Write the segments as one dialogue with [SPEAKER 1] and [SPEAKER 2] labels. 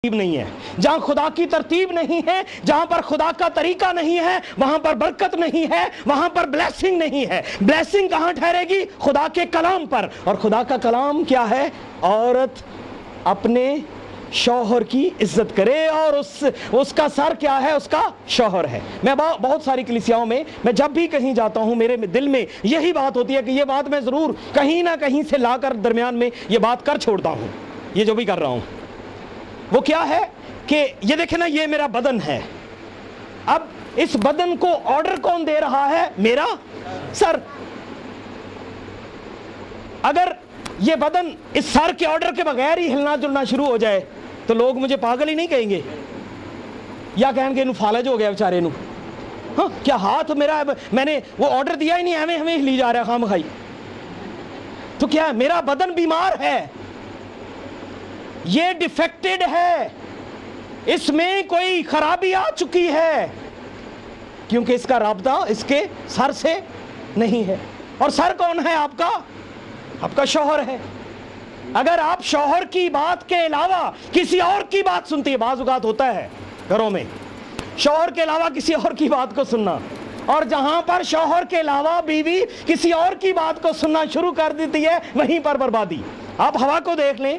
[SPEAKER 1] نہیں ہے، جہاں خدا کی ترتیب نہیں ہے، جہاں پر خدا کا طریقہ نہیں ہے، وہاں پر برکت نہیں ہے، وہاں پر بلیسنگ نہیں ہے۔ بلیسنگ کہاں ٹھہرے گی؟ خدا کے کلام پر۔ اور خدا کا کلام کیا ہے؟ عورت اپنے شوہر کی عزت کرے، اور اس کا سر کیا ہے؟ اس کا شوہر ہے۔ میں بہت ساری کلیسیاؤں میں جب بھی کہیں جاتا ہوں، میرے دل میں یہی بات ہوتی ہے کہ یہ بات میں ضرور کہیں نہ کہیں سے لا کر درمیان میں یہ بات کر چھوڑتا ہوں، یہ جو بھی کر رہا ہوں۔ وہ کیا ہے کہ یہ دیکھیں نا، یہ میرا بدن ہے، اب اس بدن کو آرڈر کون دے رہا ہے؟ میرا سر۔ اگر یہ بدن اس سر کے آرڈر کے بغیر ہی ہلنا جلنا شروع ہو جائے تو لوگ مجھے پاگل ہی نہیں کہیں گے، یا کہیں گے انہوں فالج ہو گیا بیچارے نو، ہاں کیا ہاتھ میرا، میں نے وہ آرڈر دیا ہی نہیں، ہمیں ہلی جا رہا خام خائی۔ تو کیا ہے؟ میرا بدن بیمار ہے، یہ ڈیفیکٹڈ ہے، اس میں کوئی خرابی آ چکی ہے، کیونکہ اس کا رابطہ اس کے سر سے نہیں ہے۔ اور سر کون ہے آپ کا؟ آپ کا شوہر ہے۔ اگر آپ شوہر کی بات کے علاوہ کسی اور کی بات سنتی ہے، بعض اوقات ہوتا ہے گھروں میں شوہر کے علاوہ کسی اور کی بات کو سننا، اور جہاں پر شوہر کے علاوہ بیوی کسی اور کی بات کو سننا شروع کر دیتی ہے، وہیں پر بربادی۔ آپ ہوا کو دیکھ لیں،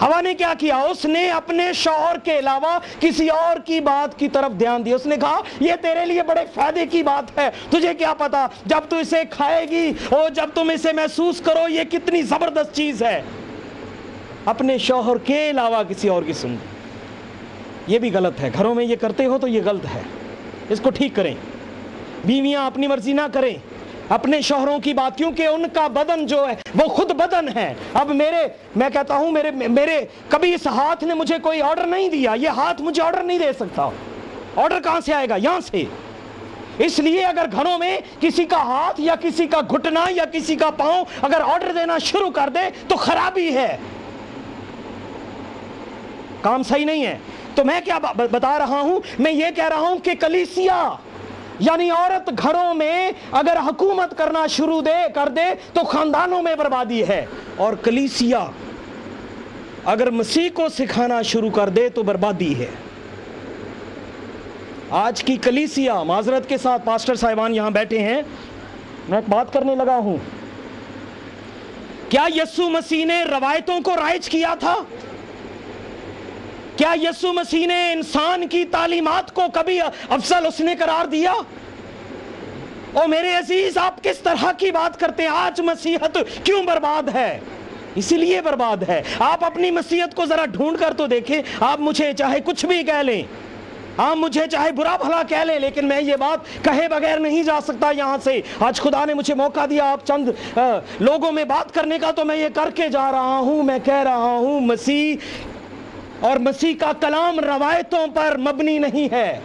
[SPEAKER 1] ہوا نے کیا کیا؟ اس نے اپنے شوہر کے علاوہ کسی اور کی بات کی طرف دھیان دیا۔ اس نے کہا یہ تیرے لیے بڑے فائدے کی بات ہے، تجھے کیا پتا جب تو اسے کھائے گی اور جب تم اسے محسوس کرو یہ کتنی زبردست چیز ہے۔ اپنے شوہر کے علاوہ کسی اور کی سن، یہ بھی غلط ہے۔ گھروں میں یہ کرتے ہو تو یہ غلط ہے، اس کو ٹھیک کریں۔ بیویاں اپنی مرضی نہ کریں اپنے شوہروں کی بات، کیونکہ ان کا بدن جو ہے وہ خود بدن ہے۔ اب میں کہتا ہوں میرے کبھی اس ہاتھ نے مجھے کوئی آرڈر نہیں دیا، یہ ہاتھ مجھے آرڈر نہیں دے سکتا۔ آرڈر کہاں سے آئے گا؟ یہاں سے۔ اس لیے اگر گھروں میں کسی کا ہاتھ یا کسی کا گھٹنا یا کسی کا پاؤں اگر آرڈر دینا شروع کر دے تو خرابی ہے، کام صحیح نہیں ہے۔ تو میں کیا بتا رہا ہوں؟ میں یہ کہہ رہا ہوں کہ کلیسیا یعنی عورت گھروں میں اگر حکومت کرنا شروع کر دے تو خاندانوں میں بربادی ہے، اور کلیسیا اگر مسیح کو سکھانا شروع کر دے تو بربادی ہے۔ آج کی کلیسیا، معذرت کے ساتھ پاسٹر صاحبان یہاں بیٹھے ہیں، میں ایک بات کرنے لگا ہوں، کیا یسوع مسیح نے روایتوں کو رائج کیا تھا؟ کیا یسوع مسیح نے انسان کی تعلیمات کو کبھی افضل اس نے قرار دیا؟ اور میرے عزیز، آپ کس طرح کی بات کرتے ہیں؟ آج مسیحت کیوں برباد ہے؟ اسی لیے برباد ہے۔ آپ اپنی مسیحت کو ذرا ڈھونڈ کر تو دیکھیں۔ آپ مجھے چاہے کچھ بھی کہہ لیں، آپ مجھے چاہے برا بھلا کہہ لیں، لیکن میں یہ بات کہے بغیر نہیں جا سکتا یہاں سے۔ آج خدا نے مجھے موقع دیا آپ چند لوگوں میں بات کرنے کا، تو میں یہ کر کے جا رہا ہوں۔ میں کہہ رہا ہوں مسیح اور مسیح کا کلام روایتوں پر مبنی نہیں ہے،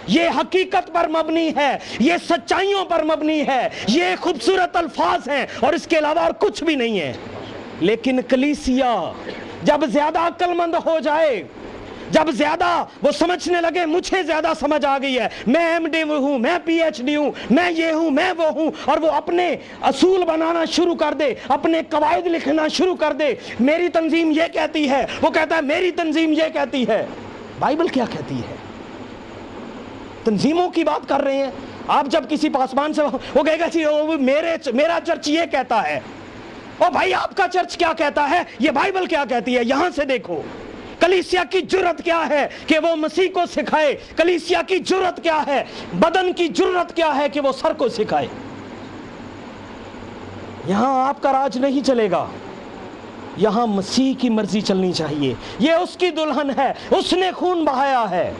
[SPEAKER 1] یہ حقیقت پر مبنی ہے، یہ سچائیوں پر مبنی ہے، یہ خوبصورت الفاظ ہیں اور اس کے علاوہ اور کچھ بھی نہیں ہے۔ لیکن کلیسیا جب زیادہ عقل مند ہو جائے، جب زیادہ وہ سمجھنے لگے مجھے زیادہ سمجھ آ گئی ہے، میں ایم ڈی ہوں، میں پی ایچ ڈی ہوں، میں یہ ہوں، میں وہ ہوں، اور وہ اپنے اصول بنانا شروع کر دے، اپنے قواعد لکھنا شروع کر دے، میری تنظیم یہ کہتی ہے، وہ کہتا ہے میری تنظیم یہ کہتی ہے۔ بائبل کیا کہتی ہے؟ تنظیموں کی بات کر رہے ہیں آپ۔ جب کسی پاسبان سے وہ کہے گا جی میرا چرچ یہ کہتا ہے، او بھائی آپ کا چرچ کیا کہتا ہے؟ یہ بائبل کیا کہتی ہے؟ یہاں سے دیکھو کلیسیا کی جرت کیا ہے کہ وہ مسیح کو سکھائے، کلیسیا کی جرت کیا ہے، بدن کی جرت کیا ہے کہ وہ سر کو سکھائے۔ یہاں آپ کا راج نہیں چلے گا، یہاں مسیح کی مرضی چلنی چاہیے۔ یہ اس کی دلہن ہے، اس نے خون بہایا ہے،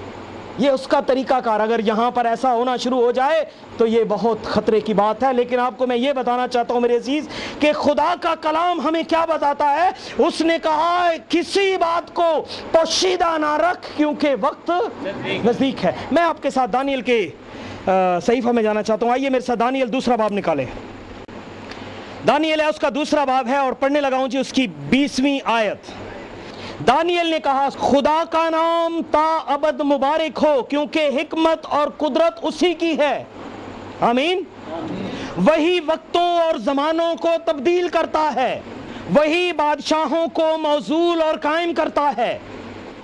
[SPEAKER 1] یہ اس کا طریقہ کار۔ اگر یہاں پر ایسا ہونا شروع ہو جائے تو یہ بہت خطرے کی بات ہے۔ لیکن آپ کو میں یہ بتانا چاہتا ہوں میرے عزیز کہ خدا کا کلام ہمیں کیا بتاتا ہے؟ اس نے کہا کسی بات کو پوشیدہ نہ رکھ کیونکہ وقت نزدیک ہے۔ میں آپ کے ساتھ دانیل کے صحیفہ میں جانا چاہتا ہوں۔ آئیے میرے ساتھ دانیل دوسرا باب نکالیں۔ دانیل ہے اس کا دوسرا باب ہے، اور پڑھنے لگا ہوں جی اس کی 20ویں آیت۔ دانیل نے کہا خدا کا نام تا ابد مبارک ہو، کیونکہ حکمت اور قدرت اسی کی ہے۔ آمین۔ وہی وقتوں اور زمانوں کو تبدیل کرتا ہے، وہی بادشاہوں کو موزول اور قائم کرتا ہے۔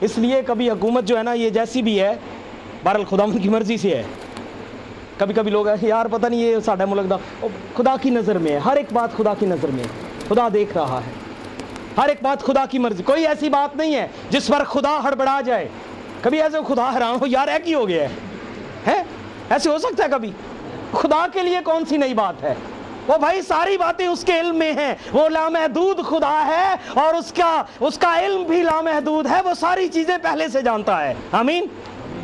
[SPEAKER 1] اس لیے کبھی حکومت جو ہے نا یہ جیسی بھی ہے بہرحال خداوند کی مرضی سے ہے. کبھی کبھی لوگ ہیں یار پتہ نہیں یہ ساڈا ملک دا خدا کی نظر میں ہے. ہر ایک بات خدا کی نظر میں ہے, خدا دیکھ رہا ہے, ہر ایک بات خدا کی مرضی. کوئی ایسی بات نہیں ہے جس پر خدا ہڑبڑا جائے. کبھی ایسے خدا حیران ہو یار کی ہو گیا ہے, ایسے ہو سکتا ہے کبھی؟ خدا کے لیے کون سی نئی بات ہے؟ وہ بھائی ساری باتیں اس کے علم میں ہیں. وہ لامحدود خدا ہے اور اس کا علم بھی لامحدود ہے. وہ ساری چیزیں پہلے سے جانتا ہے. آمین.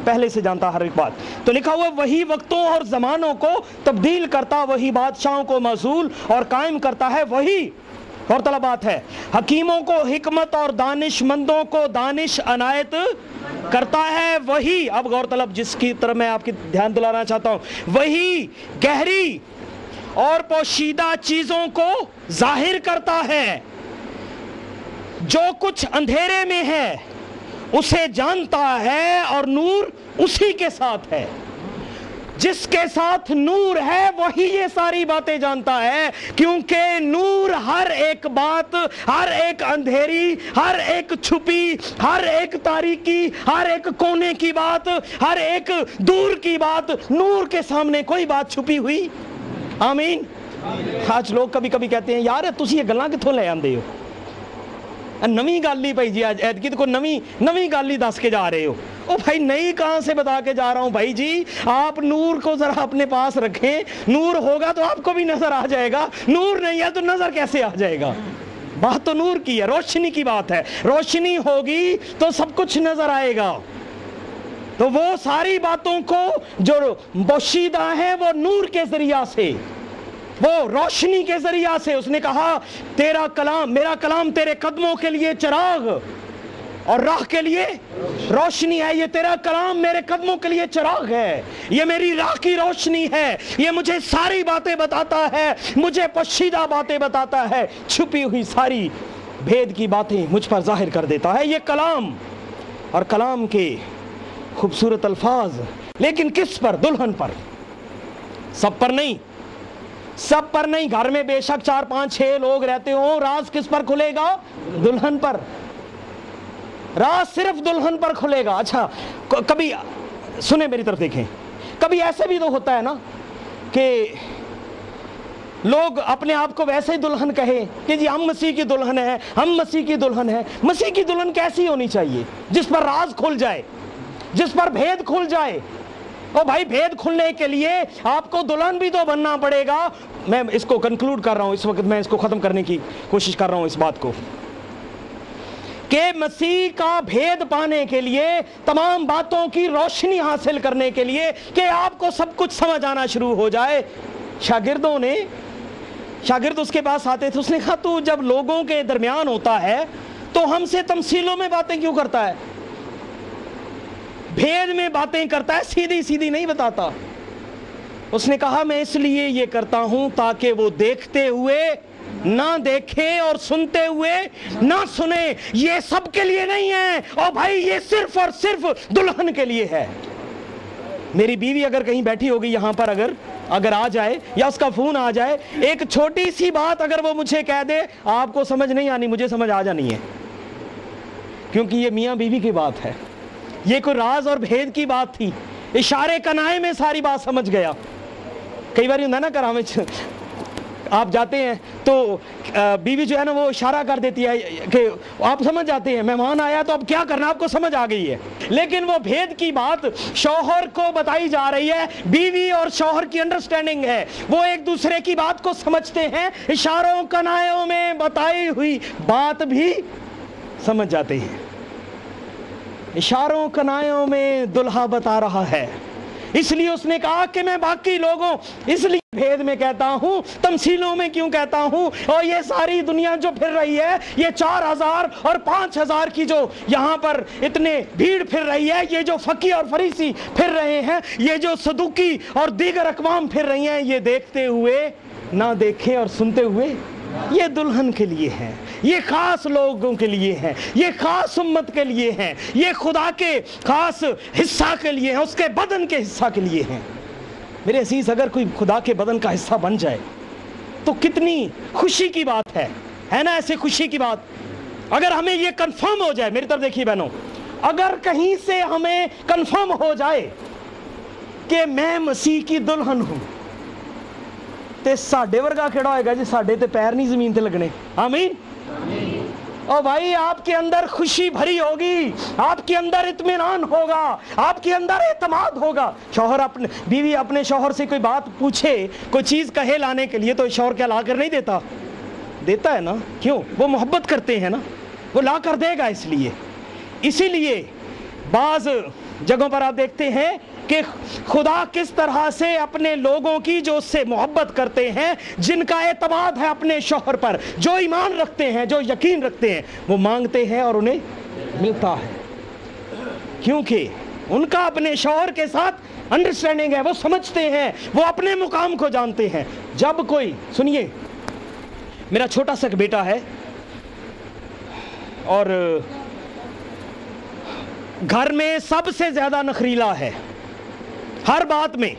[SPEAKER 1] پہلے سے جانتا ہر ایک بات. تو لکھا ہوا وہی وقتوں اور زمانوں کو تبدیل کرتا, وہی بادشاہوں کو معزول اور قائم کرتا ہے, وہی اور طلب بات ہے حکیموں کو حکمت اور دانش مندوں کو دانش عنایت کرتا ہے, وہی اب غور طلب جس کی طرف میں آپ کی دھیان دلانا چاہتا ہوں, وہی گہری اور پوشیدہ چیزوں کو ظاہر کرتا ہے. جو کچھ اندھیرے میں ہے اسے جانتا ہے اور نور اسی کے ساتھ ہے. جس کے ساتھ نور ہے وہی یہ ساری باتیں جانتا ہے, کیونکہ نور ہر ایک بات, ہر ایک اندھیری, ہر ایک چھپی, ہر ایک تاریکی, ہر ایک کونے کی بات, ہر ایک دور کی بات, نور کے سامنے کوئی بات چھپی ہوئی. آمین. آج لوگ کبھی کبھی کہتے ہیں یار تسی یہ گلاں کتھوں لے آندے ہو, نویں گل ہی بھائی جی ایتکی تو نویں گل ہی دس کے جا رہے ہو. او بھائی نئی کہاں سے بتا کے جا رہا ہوں بھائی جی, آپ نور کو ذرا اپنے پاس رکھیں. نور ہوگا تو آپ کو بھی نظر آ جائے گا, نور نہیں ہے تو نظر کیسے آ جائے گا؟ بات تو نور کی ہے, روشنی کی بات ہے. روشنی ہوگی تو سب کچھ نظر آئے گا. تو وہ ساری باتوں کو جو پوشیدہ ہیں وہ نور کے ذریعہ سے, وہ روشنی کے ذریعہ سے. اس نے کہا تیرا کلام, میرا کلام تیرے قدموں کے لیے چراغ اور راہ کے لیے روشنی ہے. یہ تیرا کلام میرے قدموں کے لیے چراغ ہے, یہ میری راہ کی روشنی ہے. یہ مجھے ساری باتیں بتاتا ہے, مجھے پوشیدہ باتیں بتاتا ہے, چھپی ہوئی ساری بھید کی باتیں مجھ پر ظاہر کر دیتا ہے. یہ کلام اور کلام کے خوبصورت الفاظ, لیکن کس پر؟ دلہن پر. سب پر نہیں, سب پر نہیں. گھر میں بے شک 4 5 6 لوگ رہتے ہوں, راز کس پر کھلے گا؟ دلہن پر. راز صرف دلہن پر کھلے گا. اچھا کبھی سنیں میری طرف دیکھیں, کبھی ایسے بھی تو ہوتا ہے نا کہ لوگ اپنے آپ کو ویسے ہی دلہن کہیں کہ جی ہم مسیح کی دلہن ہیں, ہم مسیح کی دلہن ہیں. مسیح کی دلہن کیسی ہونی چاہیے؟ جس پر راز کھل جائے, جس پر بھید کھل جائے. او بھائی بھید کھلنے کے لیے آپ کو دلہن بھی تو بننا پڑے گا. میں اس کو کنکلوڈ کر رہا ہوں اس وقت, میں اس کو ختم کرنے کی کوشش کر رہا ہوں اس بات کو, کہ مسیح کا بھید پانے کے لیے, تمام باتوں کی روشنی حاصل کرنے کے لیے, کہ آپ کو سب کچھ سمجھ آنا شروع ہو جائے. شاگرد اس کے پاس آتے تھے, اس نے کہا تو جب لوگوں کے درمیان ہوتا ہے تو ہم سے تمثیلوں میں باتیں کیوں کرتا ہے, بھید میں باتیں کرتا ہے, سیدھی سیدھی نہیں بتاتا. اس نے کہا میں اس لیے یہ کرتا ہوں تاکہ وہ دیکھتے ہوئے نہ دیکھیں اور سنتے ہوئے نہ سنیں. یہ سب کے لیے نہیں ہے, اور بھائی یہ صرف اور صرف دلہن کے لیے ہے. میری بیوی اگر کہیں بیٹھی ہوگی یہاں پر, اگر آ جائے یا اس کا فون آ جائے, ایک چھوٹی سی بات اگر وہ مجھے کہہ دے, آپ کو سمجھ نہیں آنی, مجھے سمجھ آ جانی ہے, کیونکہ یہ میاں بیوی کی بات ہے. یہ کوئی راز اور بھید کی بات تھی, اشارے کنائے میں ساری بات سمجھ گیا. کئی بار ہوتا ہے نا گھر میں آپ جاتے ہیں تو بیوی جو ہے نا وہ اشارہ کر دیتی ہے کہ آپ سمجھ جاتے ہیں مہمان آیا تو اب کیا کرنا, آپ کو سمجھ آ گئی ہے. لیکن وہ بھید کی بات شوہر کو بتائی جا رہی ہے. بیوی اور شوہر کی انڈرسٹینڈنگ ہے, وہ ایک دوسرے کی بات کو سمجھتے ہیں, اشاروں کنایوں میں بتائی ہوئی بات بھی سمجھ جاتے ہیں. اشاروں کنایوں میں دلہا بتا رہا ہے. اس لیے اس نے کہا کہ میں باقی لوگوں, اس لیے بھید میں کہتا ہوں, تمثیلوں میں کیوں کہتا ہوں. اور یہ ساری دنیا جو پھر رہی ہے, یہ 4000 اور 5000 کی جو یہاں پر اتنے بھیڑ پھر رہی ہے, یہ جو فقی اور فریسی پھر رہے ہیں, یہ جو صدوقی اور دیگر اقوام پھر رہی ہیں, یہ دیکھتے ہوئے نہ دیکھیں اور سنتے ہوئے, یہ دلہن کے لیے ہے, یہ خاص لوگوں کے لیے ہے, یہ خاص امت کے لیے ہے, یہ خدا کے خاص حصہ کے لیے ہے, اس کے بدن کے حصہ کے لیے ہیں. میرے عزیز, اگر کوئی خدا کے بدن کا حصہ بن جائے تو کتنی خوشی کی بات ہے نا, ایسے خوشی کی بات. اگر ہمیں یہ کنفرم ہو جائے, میری طرف دیکھیے بہنوں, اگر کہیں سے ہمیں کنفرم ہو جائے کہ میں مسیح کی دلہن ہوں تے ساڈے ورگا کیڑا ہوئے گا جی؟ ساڈے تے پیر نہیں زمین تے لگنے. آمین. اور بھائی آپ کے اندر خوشی بھری ہوگی, آپ کے اندر اطمینان ہوگا, آپ کے اندر اعتماد ہوگا. شوہر اپنے بیوی اپنے شوہر سے کوئی بات پوچھے, کوئی چیز کہے لانے کے لیے, تو شوہر کیا لا کر نہیں دیتا؟ دیتا ہے نا. کیوں؟ وہ محبت کرتے ہیں نا, وہ لا کر دے گا. اسی لیے بعض جگہوں پر آپ دیکھتے ہیں کہ خدا کس طرح سے اپنے لوگوں کی جو اس سے محبت کرتے ہیں, جن کا اعتماد ہے اپنے شوہر پر, جو ایمان رکھتے ہیں, جو یقین رکھتے ہیں, وہ مانگتے ہیں اور انہیں ملتا ہے, کیونکہ ان کا اپنے شوہر کے ساتھ انڈرسٹینڈنگ ہے. وہ سمجھتے ہیں, وہ اپنے مقام کو جانتے ہیں. جب کوئی, سنیے, میرا چھوٹا سا بیٹا ہے اور گھر میں سب سے زیادہ نخریلا ہے ہر بات میں.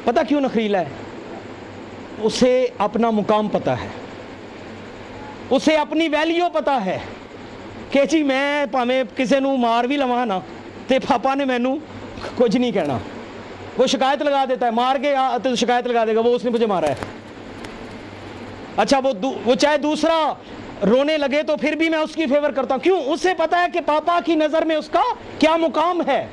[SPEAKER 1] پتہ کیوں نخریلا ہے؟ اسے اپنا مقام پتہ ہے, اسے اپنی ویلیو پتہ ہے کہ جی میں پاویں کسے نو مار بھی لواں نا تے پاپا نے مینوں کچھ نہیں کہنا. وہ شکایت لگا دیتا ہے, مار کے تو شکایت لگا دے گا, وہ اس نے مجھے مارا ہے. اچھا وہ چاہے دوسرا رونے لگے تو پھر بھی میں اس کی فیور کرتا ہوں. کیوں؟ اسے پتا ہے کہ پاپا کی نظر میں اس کا کیا مقام ہے.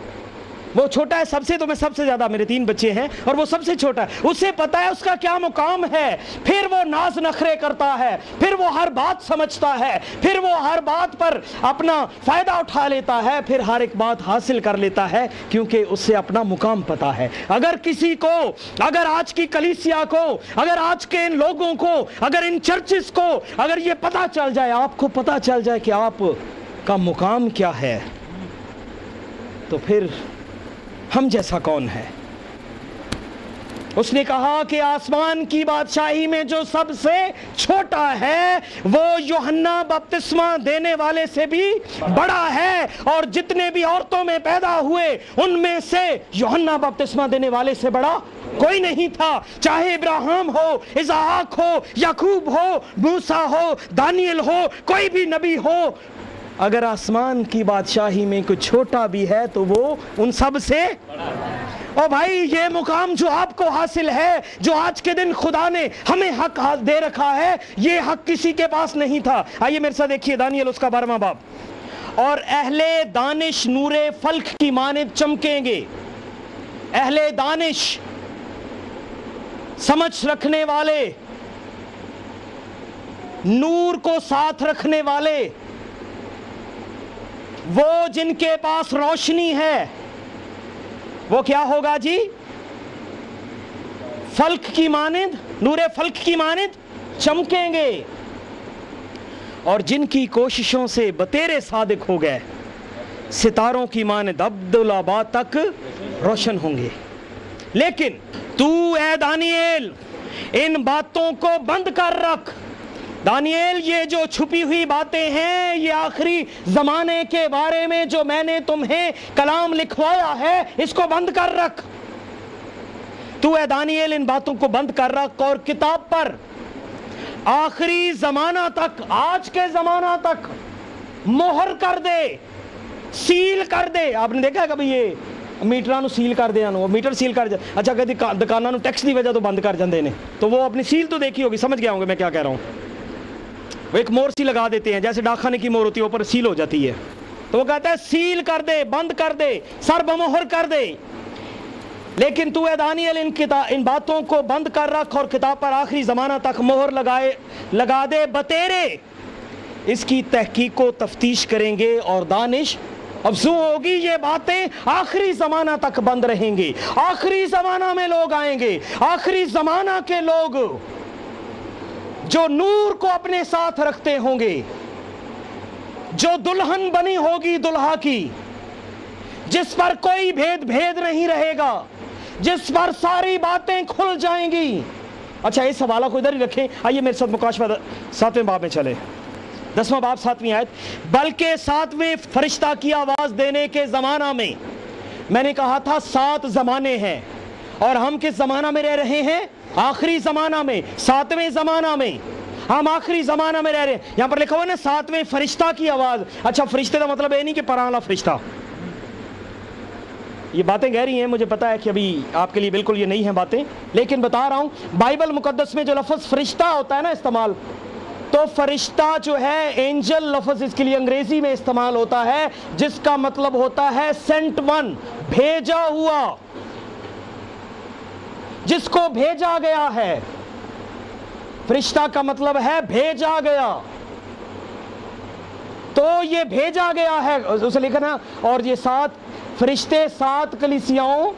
[SPEAKER 1] وہ چھوٹا ہے سب سے, تو میں سب سے زیادہ, میرے 3 بچے ہیں اور وہ سب سے چھوٹا ہے. اسے پتا ہے اس کا کیا مقام ہے. پھر وہ ناز نخرے کرتا ہے, پھر وہ ہر بات سمجھتا ہے, پھر وہ ہر بات پر اپنا فائدہ اٹھا لیتا ہے, پھر ہر ایک بات حاصل کر لیتا ہے, کیونکہ اسے اپنا مقام پتا ہے. اگر کسی کو, اگر آج کی کلیسیا کو, اگر آج کے ان لوگوں کو, اگر ان چرچز کو اگر یہ پتا چل جائے, آپ کو پتا چل جائے کہ آپ کا مقام کیا ہے, تو پھر ہم جیسا کون ہے؟ اس نے کہا کہ آسمان کی بادشاہی میں جو سب سے چھوٹا ہے وہ یوحنا بپتسمہ دینے والے سے بھی بڑا ہے, اور جتنے بھی عورتوں میں پیدا ہوئے ان میں سے یوحنا بپتسمہ دینے والے سے بڑا کوئی نہیں تھا. چاہے ابراہیم ہو, اسحاق ہو, یعقوب ہو, موسیٰ ہو, دانیل ہو, کوئی بھی نبی ہو, اگر آسمان کی بادشاہی میں کوئی چھوٹا بھی ہے تو وہ ان سب سے. اور بھائی یہ مقام جو آپ کو حاصل ہے, جو آج کے دن خدا نے ہمیں حق دے رکھا ہے, یہ حق کسی کے پاس نہیں تھا. آئیے میرے ساتھ دیکھیے دانیل اس کا 12واں باب. اور اہل دانش نور فلک کی مانند چمکیں گے. اہل دانش, سمجھ رکھنے والے, نور کو ساتھ رکھنے والے, وہ جن کے پاس روشنی ہے, وہ کیا ہوگا جی؟ فلک کی مانند, نور فلک کی مانند چمکیں گے. اور جن کی کوششوں سے بتیرے صادق ہو گئے, ستاروں کی مانند عبدالآباد تک روشن ہوں گے. لیکن تو اے دانیل ان باتوں کو بند کر رکھ. دانیل, یہ جو چھپی ہوئی باتیں ہیں, یہ آخری زمانے کے بارے میں جو میں نے تمہیں کلام لکھوایا ہے, اس کو بند کر رکھ. تو اے دانیل ان باتوں کو بند کر رکھ اور کتاب پر آخری زمانہ تک, آج کے زمانہ تک مہر کر دے, سیل کر دے. آپ نے دیکھا ہے کبھی یہ میٹراں نو سیل کر دے, میٹر سیل کر جائے. اچھا کدی دکاناں نو ٹیکس دی وجہ تو بند کر جاندے نے, تو وہ اپنی سیل تو دیکھی ہوگی, سمجھ گیا ہوں گے میں کیا کہہ رہا ہوں. وہ ایک مور سی لگا دیتے ہیں, جیسے ڈاکخانے کی مور ہوتی ہے, اوپر سیل ہو جاتی ہے, تو وہ کہتا ہے سیل کر دے, بند کر دے, سر بمہر کر دے. لیکن تو اے دانیل ان باتوں کو بند کر رکھ اور کتاب پر آخری زمانہ تک مہر لگا دے. بتیرے اس کی تحقیق و تفتیش کریں گے اور دانش افزوں ہوگی. یہ باتیں آخری زمانہ تک بند رہیں گی. آخری زمانہ میں لوگ آئیں گے, آخری زمانہ کے لوگ جو نور کو اپنے ساتھ رکھتے ہوں گے, جو دلہن بنی ہوگی دلہا کی, جس پر کوئی بھید نہیں رہے گا, جس پر ساری باتیں کھل جائیں گی. اچھا اس حوالہ کو ادھر ہی رکھیں. آئیے میرے ساتھ مکاشفہ 7ویں باب میں چلے, 10واں باب 7ویں آیت. بلکہ 7ویں فرشتہ کی آواز دینے کے زمانہ میں, میں نے کہا تھا 7 زمانے ہیں, اور ہم کس زمانہ میں رہ رہے ہیں؟ آخری زمانہ میں, 7ویں زمانہ میں. ہم آخری زمانہ میں رہ رہے ہیں. یہاں پر لکھا ہوا نا 7ویں فرشتہ کی آواز. اچھا فرشتے کا مطلب یہ نہیں کہ پرانا فرشتہ. یہ باتیں کہہ رہی ہیں, مجھے پتا ہے کہ ابھی آپ کے لیے بالکل یہ نہیں ہیں باتیں, لیکن بتا رہا ہوں بائبل مقدس میں جو لفظ فرشتہ ہوتا ہے نا استعمال, تو فرشتہ جو ہے اینجل لفظ اس کے لیے انگریزی میں استعمال ہوتا ہے, جس کا مطلب ہوتا ہے سینٹ ون, بھیجا ہوا, جس کو بھیجا گیا ہے. فرشتہ کا مطلب ہے بھیجا گیا. تو یہ بھیجا گیا ہے, اسے لکھا نا, اور یہ 7 فرشتے 7 کلیسیاؤں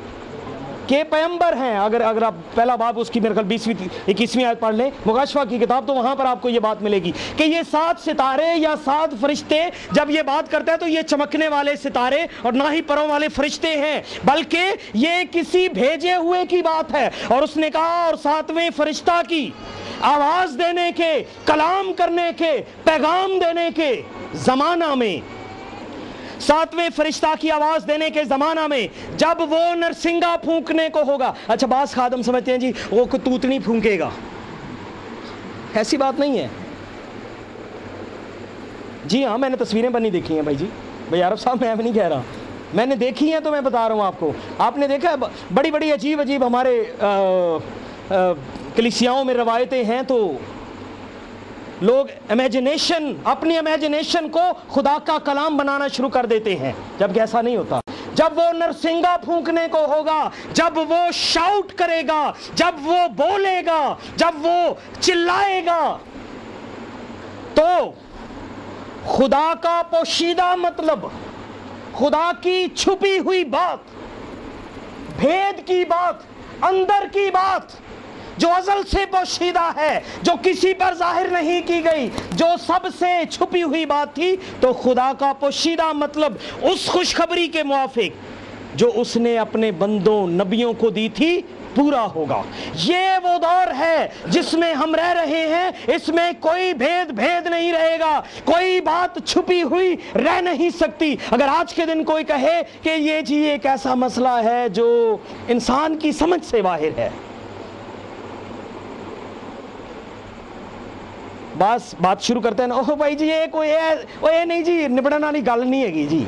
[SPEAKER 1] کے پیغمبر ہیں. اگر آپ پہلا باب اس کی میرے خیال 20-21 آیت پڑھ لیں مکاشفہ کی کتاب, تو وہاں پر آپ کو یہ بات ملے گی کہ یہ 7 ستارے یا 7 فرشتے جب یہ بات کرتے ہیں تو یہ چمکنے والے ستارے اور نہ ہی پروں والے فرشتے ہیں, بلکہ یہ کسی بھیجے ہوئے کی بات ہے. اور اس نے کہا اور 7ویں فرشتہ کی آواز دینے کے, کلام کرنے کے, پیغام دینے کے زمانہ میں, 7ویں فرشتہ کی آواز دینے کے زمانہ میں, جب وہ نرسنگا پھونکنے کو ہوگا. اچھا بعض خادم سمجھتے ہیں جی وہ توتنی پھونکے گا, ایسی بات نہیں ہے. جی ہاں میں نے تصویریں بنی دیکھی ہیں بھائی عارف صاحب, میں نہیں کہہ رہا, میں نے دیکھی ہیں تو میں بتا رہا ہوں آپ کو. آپ نے دیکھا ہے بڑی بڑی عجیب ہمارے کلیسیاؤں میں روایتیں ہیں, تو لوگ اپنی امیجنیشن کو خدا کا کلام بنانا شروع کر دیتے ہیں, جبکہ ایسا نہیں ہوتا. جب وہ نرسنگا پھونکنے کو ہوگا, جب وہ شاؤٹ کرے گا, جب وہ بولے گا, جب وہ چلائے گا, تو خدا کا پوشیدہ مطلب, خدا کی چھپی ہوئی بات, بھید کی بات, اندر کی بات جو ازل سے پوشیدہ ہے, جو کسی پر ظاہر نہیں کی گئی, جو سب سے چھپی ہوئی بات تھی, تو خدا کا پوشیدہ مطلب اس خوشخبری کے موافق جو اس نے اپنے بندوں نبیوں کو دی تھی پورا ہوگا. یہ وہ دور ہے جس میں ہم رہ رہے ہیں, اس میں کوئی بھید نہیں رہے گا, کوئی بات چھپی ہوئی رہ نہیں سکتی. اگر آج کے دن کوئی کہے کہ یہ جی ایک ایسا مسئلہ ہے جو انسان کی سمجھ سے باہر ہے, بس بات شروع کرتے ہیں نا, اوہ بھائی جی یہ کوئی نہیں جی, نبڑن والی گل نہیں ہے گی جی.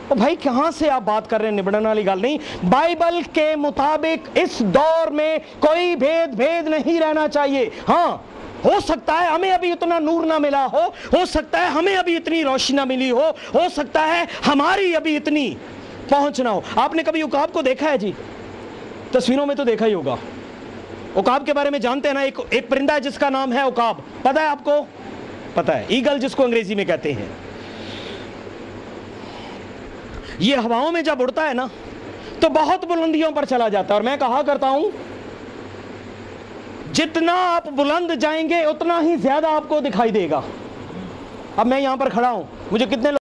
[SPEAKER 1] او بھائی کہاں سے آپ بات کر رہے ہیں, نبڑن والی گل نہیں. بائبل کے مطابق اس دور میں کوئی بھید نہیں رہنا چاہیے. ہاں ہو سکتا ہے ہمیں ابھی اتنا نور نہ ملا ہو سکتا ہے ہمیں ابھی اتنی روشنی نہ ملی ہو سکتا ہے ہماری ابھی اتنی پہنچ نہ ہو. آپ نے کبھی عقاب کو دیکھا ہے جی؟ تصویروں میں تو دیکھا ہی ہوگا. عقاب کے بارے میں جانتے ہیں نا, ایک پرندہ ہے جس کا نام ہے عقاب, پتہ ہے آپ کو؟ پتہ ہے, ایگل جس کو انگریزی میں کہتے ہیں. یہ ہواؤں میں جب اڑتا ہے نا تو بہت بلندیوں پر چلا جاتا ہے, اور میں کہا کرتا ہوں جتنا آپ بلند جائیں گے اتنا ہی زیادہ آپ کو دکھائی دے گا. اب میں یہاں پر کھڑا ہوں, مجھے کتنے